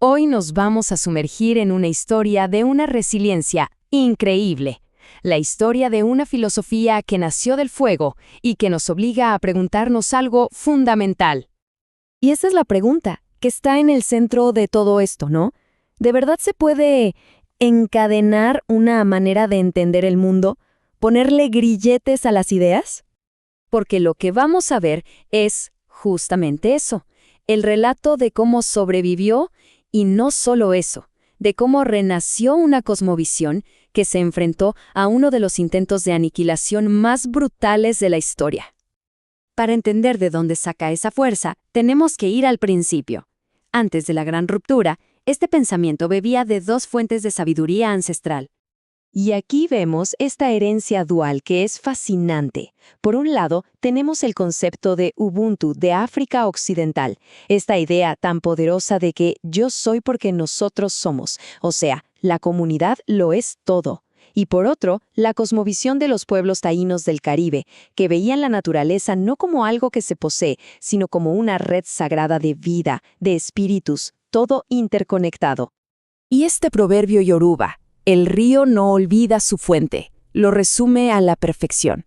Hoy nos vamos a sumergir en una historia de una resiliencia increíble. La historia de una filosofía que nació del fuego y que nos obliga a preguntarnos algo fundamental. Y esa es la pregunta, que está en el centro de todo esto, ¿no? ¿De verdad se puede encadenar una manera de entender el mundo? ¿Ponerle grilletes a las ideas? Porque lo que vamos a ver es justamente eso, el relato de cómo sobrevivió y no solo eso, de cómo renació una cosmovisión que se enfrentó a uno de los intentos de aniquilación más brutales de la historia. Para entender de dónde saca esa fuerza, tenemos que ir al principio. Antes de la gran ruptura, este pensamiento bebía de dos fuentes de sabiduría ancestral. Y aquí vemos esta herencia dual que es fascinante. Por un lado, tenemos el concepto de Ubuntu de África Occidental, esta idea tan poderosa de que yo soy porque nosotros somos, o sea, la comunidad lo es todo. Y por otro, la cosmovisión de los pueblos taínos del Caribe, que veían la naturaleza no como algo que se posee, sino como una red sagrada de vida, de espíritus, todo interconectado. Y este proverbio yoruba, el río no olvida su fuente, lo resume a la perfección.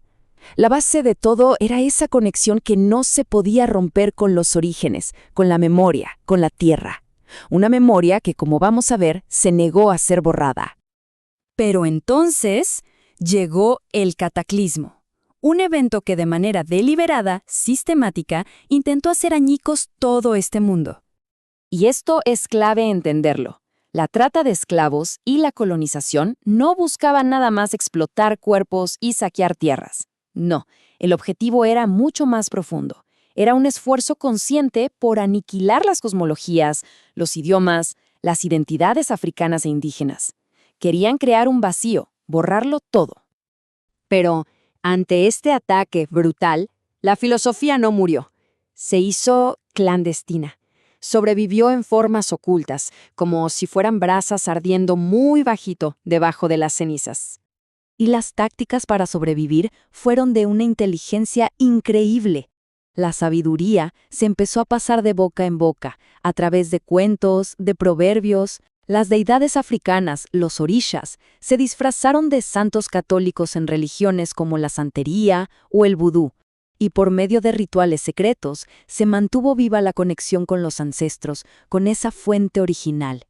La base de todo era esa conexión que no se podía romper con los orígenes, con la memoria, con la tierra. Una memoria que, como vamos a ver, se negó a ser borrada. Pero entonces llegó el cataclismo, un evento que de manera deliberada, sistemática, intentó hacer añicos todo este mundo. Y esto es clave entenderlo. La trata de esclavos y la colonización no buscaban nada más explotar cuerpos y saquear tierras. No, el objetivo era mucho más profundo. Era un esfuerzo consciente por aniquilar las cosmologías, los idiomas, las identidades africanas e indígenas. Querían crear un vacío, borrarlo todo. Pero, ante este ataque brutal, la filosofía no murió. Se hizo clandestina. Sobrevivió en formas ocultas, como si fueran brasas ardiendo muy bajito debajo de las cenizas. Y las tácticas para sobrevivir fueron de una inteligencia increíble. La sabiduría se empezó a pasar de boca en boca, a través de cuentos, de proverbios. Las deidades africanas, los orishas, se disfrazaron de santos católicos en religiones como la santería o el vudú, y por medio de rituales secretos se mantuvo viva la conexión con los ancestros, con esa fuente original.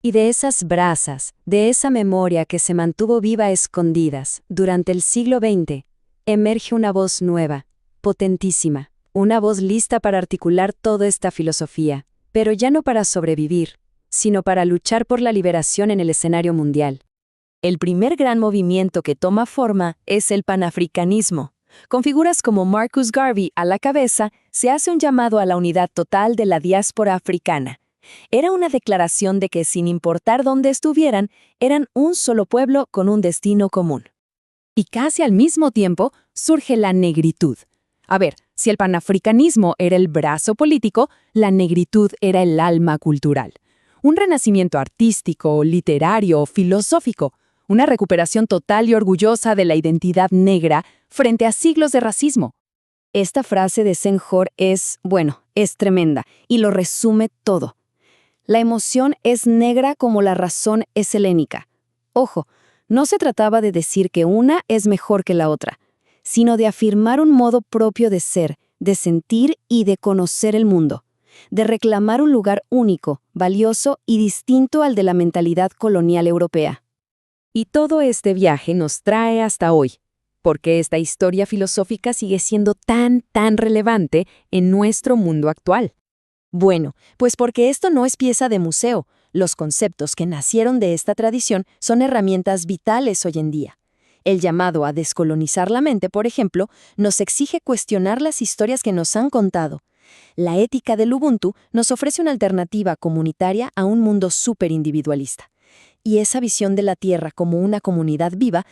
Y de esas brasas, de esa memoria que se mantuvo viva a escondidas durante el siglo XX, emerge una voz nueva, potentísima, una voz lista para articular toda esta filosofía, pero ya no para sobrevivir, sino para luchar por la liberación en el escenario mundial. El primer gran movimiento que toma forma es el panafricanismo. Con figuras como Marcus Garvey a la cabeza, se hace un llamado a la unidad total de la diáspora africana. Era una declaración de que, sin importar dónde estuvieran, eran un solo pueblo con un destino común. Y casi al mismo tiempo surge la negritud. A ver, si el panafricanismo era el brazo político, la negritud era el alma cultural. Un renacimiento artístico, literario, filosófico, una recuperación total y orgullosa de la identidad negra frente a siglos de racismo. Esta frase de Senghor es tremenda y lo resume todo. La emoción es negra como la razón es helénica. Ojo, no se trataba de decir que una es mejor que la otra, sino de afirmar un modo propio de ser, de sentir y de conocer el mundo, de reclamar un lugar único, valioso y distinto al de la mentalidad colonial europea. Y todo este viaje nos trae hasta hoy, porque esta historia filosófica sigue siendo tan relevante en nuestro mundo actual. Bueno, pues porque esto no es pieza de museo. Los conceptos que nacieron de esta tradición son herramientas vitales hoy en día. El llamado a descolonizar la mente, por ejemplo, nos exige cuestionar las historias que nos han contado. La ética del Ubuntu nos ofrece una alternativa comunitaria a un mundo superindividualista. Y esa visión de la Tierra como una comunidad viva,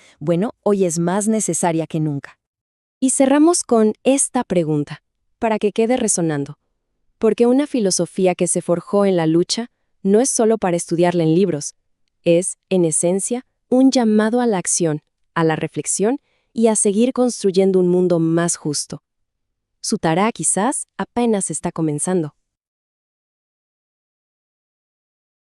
hoy es más necesaria que nunca. Y cerramos con esta pregunta, para que quede resonando. Porque una filosofía que se forjó en la lucha no es solo para estudiarla en libros, es, en esencia, un llamado a la acción, a la reflexión y a seguir construyendo un mundo más justo. Su tarea quizás apenas está comenzando.